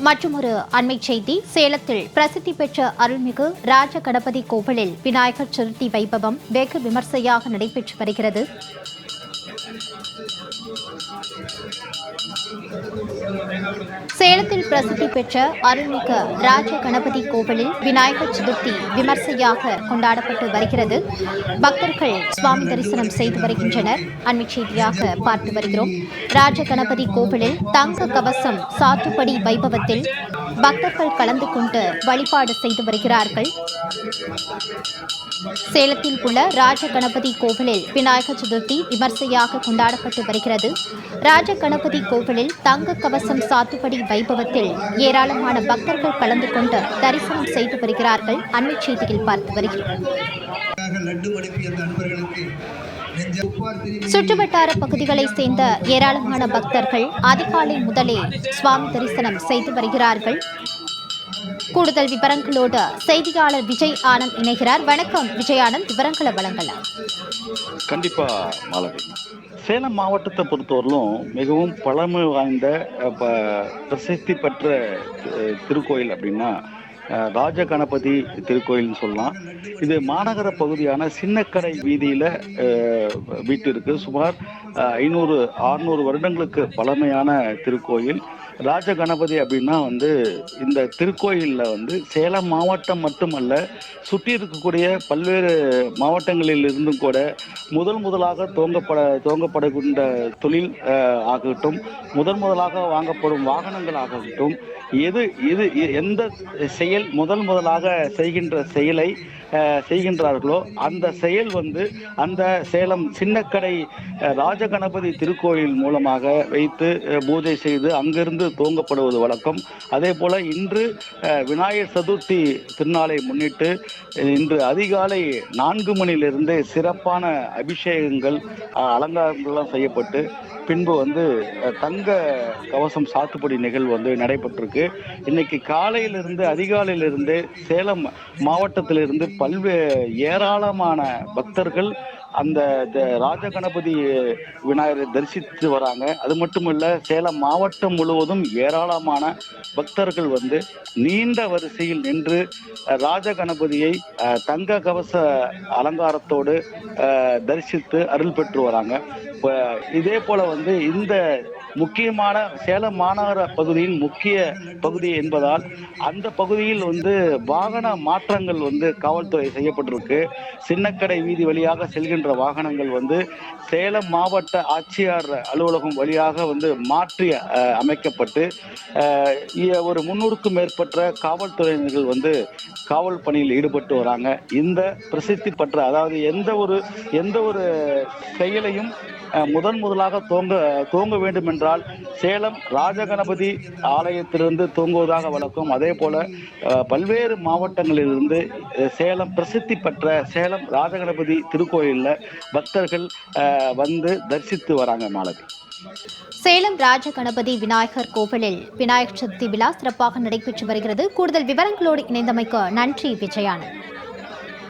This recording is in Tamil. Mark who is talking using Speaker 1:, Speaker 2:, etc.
Speaker 1: மற்றொரு அண்மை செய்தி. சேலத்தில் பிரசித்தி பெற்ற அருள்மிகு ராஜ கணபதி கோவிலில் விநாயகர் சதுர்த்தி வைபவம் வெகு விமர்சையாக நடைபெற்று வருகிறது. சேலத்தில் பிரசித்தி பெற்ற அருள்மிகு ராஜ கணபதி கோவிலில் விநாயகர் சதுர்த்தி விமர்சையாக கொண்டாடப்பட்டு வருகிறது. பக்தர்கள் சுவாமி தரிசனம் செய்து வருகின்றனர். அண்மை செய்தியாக பார்த்து வருகிறோம். ராஜ கணபதி கோவிலில் தங்க கவசம் சாத்துப்படி வைபவத்தில் பக்தர்கள் கலந்து கொண்டு வழிபாடு செய்து வருகிறார்கள். சேலத்தில் உள்ள ராஜ கணபதி கோவிலில் விநாயகர் சதுர்த்தி விமர்சையாக கொண்டாடப்பட்டு வருகிறது. ராஜ கணபதி கோவிலில் தங்க கவசம் சாத்துப்படி வைபவத்தில் ஏராளமான பக்தர்கள் கலந்து கொண்டு தரிசனம் செய்து வருகிறார்கள். அண்மை செய்தியில் பார்த்து வருகிறோம். சுற்றுவட்டார பகுதிகளைச் சேர்ந்த ஏராளமான பக்தர்கள் அதிகாலை முதலே சுவாமி தரிசனம் செய்து வருகிறார்கள். கூடுதல் விவரங்களோடு செய்தியாளர் விஜய் ஆனந்த் இணைகிறார். வணக்கம் விஜய் ஆனந்த், விவரங்களை வழங்கலாம்.
Speaker 2: கண்டிப்பா மாலதி. சேலம் மாவட்டத்தை பொறுத்தவரையிலும் மிகவும் பழமை வாய்ந்த பிரசித்தி பெற்ற திருக்கோயில் அப்படின்னா ராஜ கணபதி திருக்கோயில்னு சொல்லலாம். இது மாநகர பகுதியான சின்னக்கடை வீதியில வீட்டிற்கு சுமார் 500-600 வருடங்களுக்கு பழமையான திருக்கோயில். ராஜ கணபதி அப்படின்னா இந்த திருக்கோயிலில் சேலம் மாவட்டம் மட்டுமல்ல, சுற்றி இருக்கக்கூடிய பல்வேறு மாவட்டங்களில் இருந்தும் கூட முதலாக துவங்கப்படக்கூடிய தொழில் ஆகட்டும், முதலாக வாங்கப்படும் வாகனங்கள் ஆகட்டும், எந்த செயல் முதலாக செய்கின்ற செயலை செய்கின்றார்களோ அந்த செயல் அந்த சேலம் சின்னக்கடை ராஜகணபதி திருக்கோயில் மூலமாக வைத்து பூஜை செய்து அங்கிருந்து துவங்கப்படுவது வழக்கம். அதே போல இன்று விநாயகர் சதுர்த்தி திருநாளை முன்னிட்டு இன்று அதிகாலை 4 மணியிலிருந்து சிறப்பான அபிஷேகங்கள் அலங்காரங்கள்லாம் செய்யப்பட்டு பின்பு தங்க கவசம் சாத்துப்படி நிகழ்வு நடைபெற்றிருக்கு. இன்னைக்கு காலையிலிருந்து அதிகாலையிலிருந்து சேலம் மாவட்டத்திலிருந்து ஏராளமான பக்தர்கள் அந்த ராஜகணபதி விநாயகரை தரிசித்து வராங்க. அது மட்டுமல்ல, சேலம் மாவட்டம் முழுவதும் ஏராளமான பக்தர்கள் நீண்ட வரிசையில் நின்று ராஜகணபதியை தங்க கவச அலங்காரத்தோடு தரிசித்து அருள் பெற்று வராங்க. இதே போல இந்த முக்கியமான சேலம் மாநகர பகுதியின் முக்கிய பகுதி என்பதால் அந்த பகுதியில் வாகன மாற்றங்கள் காவல்துறை செய்யப்பட்டிருக்கு. சின்னக்கடை வீதி வழியாக செல்கின்ற வாகனங்கள் சேலம் மாவட்ட ஆட்சியர் அலுவலகம் வழியாக மாற்றி அமைக்கப்பட்டு ஒரு 300க்கும் மேற்பட்ட காவல்துறையினர்கள் காவல் பணியில் ஈடுபட்டு வராங்க. இந்த பிரசித்தி பெற்ற, அதாவது எந்த ஒரு செயலையும் முதலாக துவங்க வேண்டும் என்றால் சேலம் ராஜகணபதி ஆலயத்திலிருந்து துவங்குவதாக வழக்கம். அதே போல பல்வேறு மாவட்டங்களிலிருந்து சேலம் பிரசித்தி பெற்ற சேலம் ராஜகணபதி திருக்கோயிலில் பக்தர்கள் தரிசித்து வராங்க. மாலதி.
Speaker 1: சேலம் ராஜ கணபதி விநாயகர் கோவிலில் விநாயகர் சதுர்த்தி விழா சிறப்பாக நடைபெற்று வருகிறது. கூடுதல் விவரங்களோடு இணைந்தமைக்கு நன்றி விஜயானந்த்.